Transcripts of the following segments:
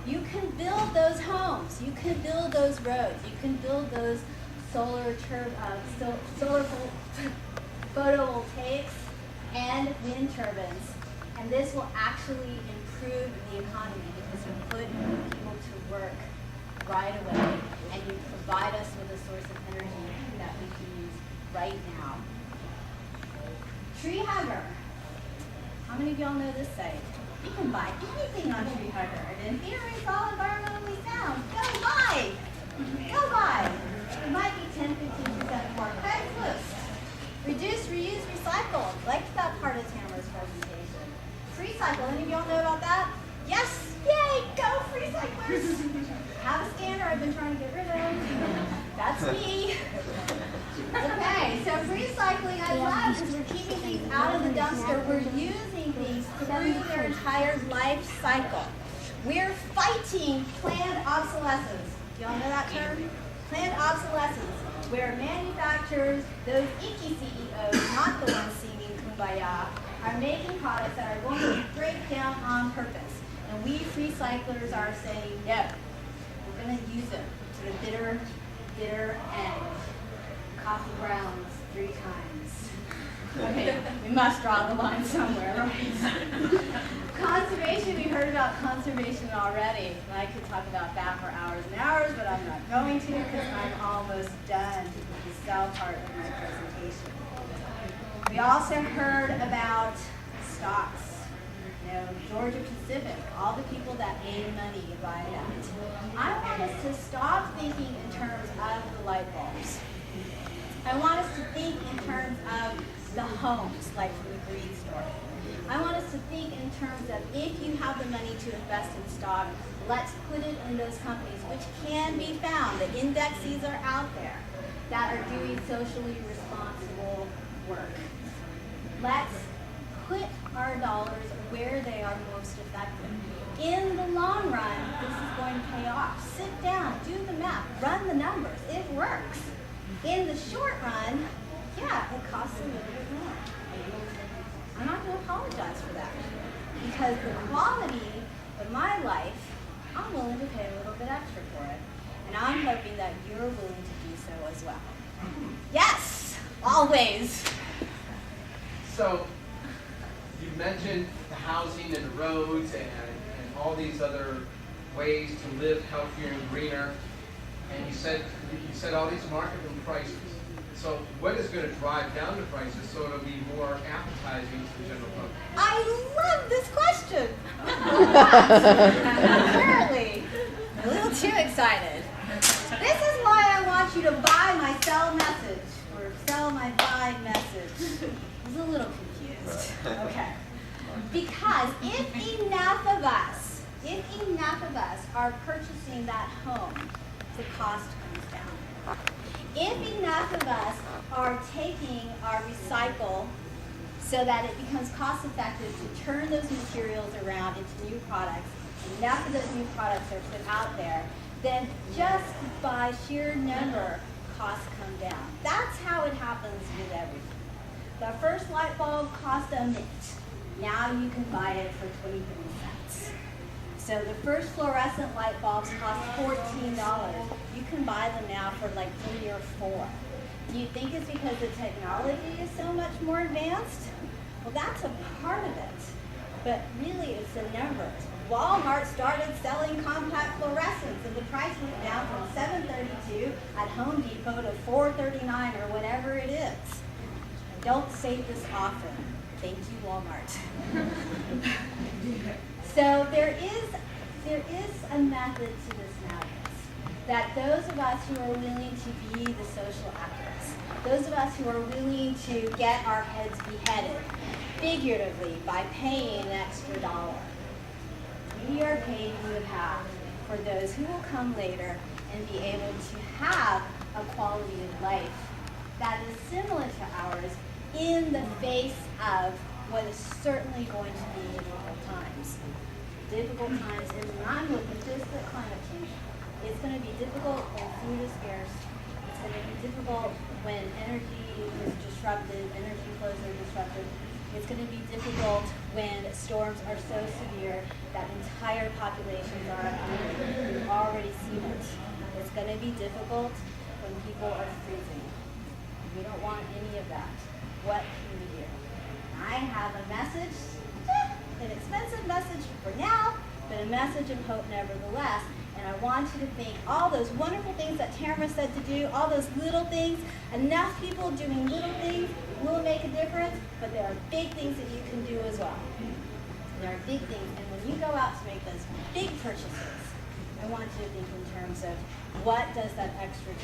You can build those homes. You can build those roads. You can build those solar photovoltaics and wind turbines. And this will actually improve the economy because you put people to work right away and you provide us with a source of energy that we can use right now. Tree Hugger. How many of y'all know this site? You can buy anything on Tree Hugger. And in theory, it's all environmentally sound. Go buy! Go buy! It might be 10, 15% more. Craigslist. Reduce, reuse, recycle. Liked that part of Tamara's presentation. Free cycle. Any of y'all know about that? Yes! Yay! Go free cyclers! Have a scanner I've been trying to get rid of. That's me. Okay, so free cycling I love because we're keeping these out of the dumpster. We're using these through their entire life cycle. We're fighting planned obsolescence. Do y'all know that term? Planned obsolescence, where manufacturers, those icky CEOs, not the ones singing Kumbaya, are making products that are going to break down on purpose. And we free cyclers are saying, no, we're going to use them to the bitter end. Coffee grounds 3 times. Okay, we must draw the line somewhere, right? Conservation, we heard about conservation already. I could talk about that for hours and hours, but I'm not going to because I'm almost done with the cell part of my presentation. We also heard about stocks. You know, Georgia Pacific, all the people that made money by that. I want us to stop thinking in terms of the light bulbs. I want us to think in terms of the homes, like from the greed story. I want us to think in terms of if you have the money to invest in stock, let's put it in those companies, which can be found. The indexes are out there that are doing socially responsible work. Let's put our dollars where they are most effective. In the long run, this is going to pay off. Sit down, do the math, run the numbers. It works. In the short run, yeah, it costs a little bit more. I'm not going to apologize for that because the quality of my life, I'm willing to pay a little bit extra for it. And I'm hoping that you're willing to do so as well. Yes, always. So, you mentioned the housing and the roads and all these other ways to live healthier and greener. And you said all these market prices. So what is going to drive down the prices so it'll be more appetizing to the general public? I love this question. Apparently, a little too excited. This is why I want you to buy my sell message or sell my buy message. I was a little confused. Okay. Because if enough of us are purchasing that home, the cost comes down. If enough of us are taking our recycle so that it becomes cost effective to turn those materials around into new products, enough of those new products are put out there, then just by sheer number, costs come down. That's how it happens with everything. The first light bulb cost a mint. Now you can buy it for 23 cents. So the first fluorescent light bulbs cost $14. You can buy them now for like 3 or 4. Do you think it's because the technology is so much more advanced? Well, that's a part of it. But really, it's the numbers. Walmart started selling compact fluorescents, and the price went down from $7.32 at Home Depot to $4.39 or whatever it is. I don't say this often. Thank you, Walmart. So there is a method to this madness. That those of us who are willing to be the social activists, those of us who are willing to get our heads beheaded, figuratively, by paying an extra dollar, we are paying the path for those who will come later and be able to have a quality of life that is similar to ours in the face of what is certainly going to be difficult times. Difficult times in line with just the climate change. It's going to be difficult when food is scarce. It's going to be difficult when energy is disrupted, energy flows are disrupted. It's going to be difficult when storms are so severe that entire populations are under. We've already seen it. It's going to be difficult when people are freezing. We don't want any of that. What can we do? I have a message, an expensive message for now, but a message of hope nevertheless. And I want you to think all those wonderful things that Tamara said to do, all those little things. Enough people doing little things will make a difference, but there are big things that you can do as well. There are big things, and when you go out to make those big purchases, I want you to think in terms of what does that extra 10%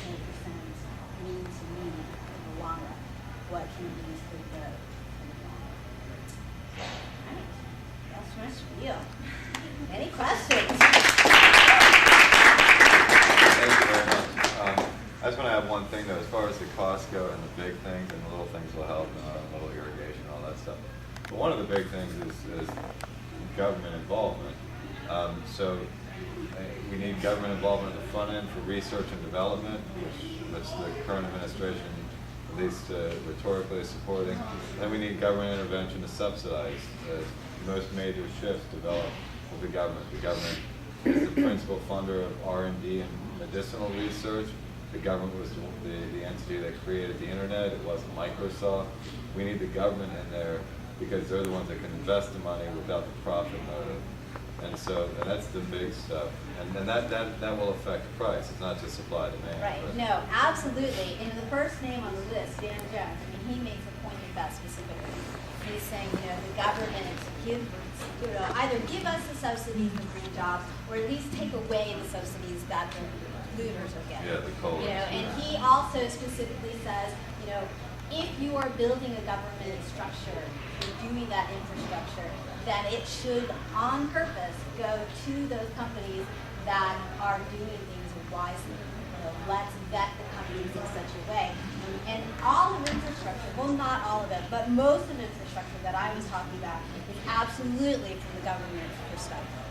mean to me in the long run? What can it mean for the long run? All right, that's my spiel. Any questions? Thank you very much. I just want to add one thing though, as far as the costs go and the big things and the little things will help, little irrigation, all that stuff. But one of the big things is government involvement. We need government involvement at the front end for research and development, which the current administration, at least rhetorically, is supporting. Then we need government intervention to subsidize most major shifts developed with the government. The government is the principal funder of R&D and medicinal research. The government was the entity that created the internet. It wasn't Microsoft. We need the government in there because they're the ones that can invest the money without the profit motive. And that's the big stuff. And that will affect the price. It's not just supply demand. Right. No, absolutely. And the first name on the list, Dan Jones, he makes a point of that specifically. He's saying, the government either give us the subsidies for green jobs, or at least take away the subsidies that the looters are getting. Yeah, the coal. And he also specifically says, if you are building a government structure, you're doing that infrastructure, that it should, on purpose, go to those companies that are doing things wisely. Let's vet the companies in such a way. And all of infrastructure, well, not all of it, but most of infrastructure that I was talking about is absolutely from the government's perspective.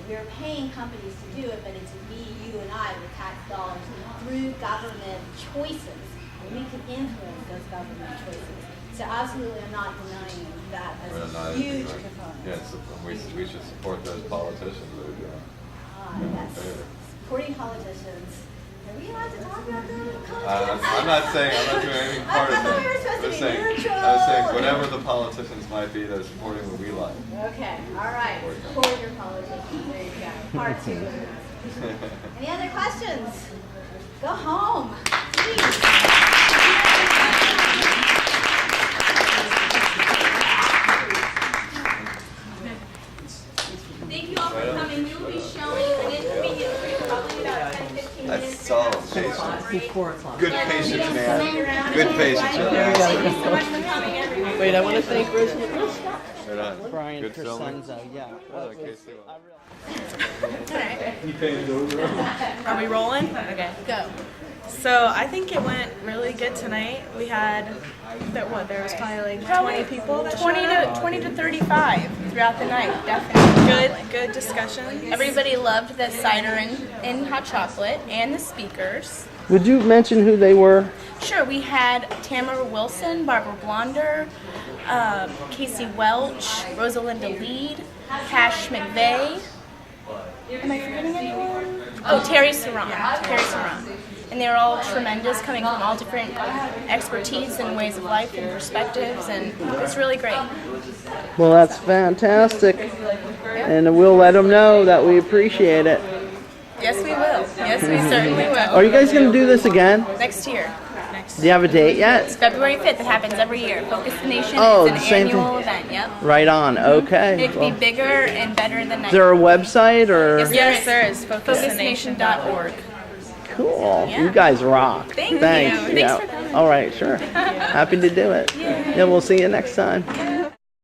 We're paying companies to do it, but it's we, you, and I with tax dollars through government choices. And we can influence those government choices. So absolutely, I'm not denying that as a huge component. Yes, we should support those politicians that are doing it. Yes, supporting politicians. Are we allowed to talk about that? I'm not doing anything part of we were supposed to be neutral. I was saying whatever the politicians might be, they're supporting what we like. Okay, all right. Support your politicians. There you go. Part 2. Any other questions? Go home. Please. Thank you all for coming. We will be showing an intermediate for probably about 10-15 minutes. That's solid patience. Good patience, man. Good patience. Thank you so much for coming, everyone. Wait, I want to thank Rosemary Brian Brian Tercenzo. Yeah. Are we rolling? Okay, go. So I think it went really good tonight. We had, there was probably like 20 people that 20 to 35 throughout the night, definitely. Good discussion. Everybody loved the cider and hot chocolate and the speakers. Would you mention who they were? Sure, we had Tamara Wilson, Barbara Blonder, Casey Welch, Rosalinda Lead, Cash McVeigh. Am I forgetting anyone? Oh, Terry Saran. And they were all tremendous, coming from all different expertise and ways of life and perspectives, and it's really great. Well, that's fantastic. And we'll let them know that we appreciate it. Yes, we will. Yes, we certainly will. Are you guys going to do this again? Next year. Do you have a date yet? It's February 5th. It happens every year. Focus the Nation. Oh, it's an annual event. Yep. Right on. Okay. It could be bigger and better than next Is there a website or? Yes, there is. FocusTheNation.org. Cool. Yeah. You guys rock. Thanks. Thanks. Thanks for coming. All right, sure. Happy to do it. Yeah, we'll see you next time.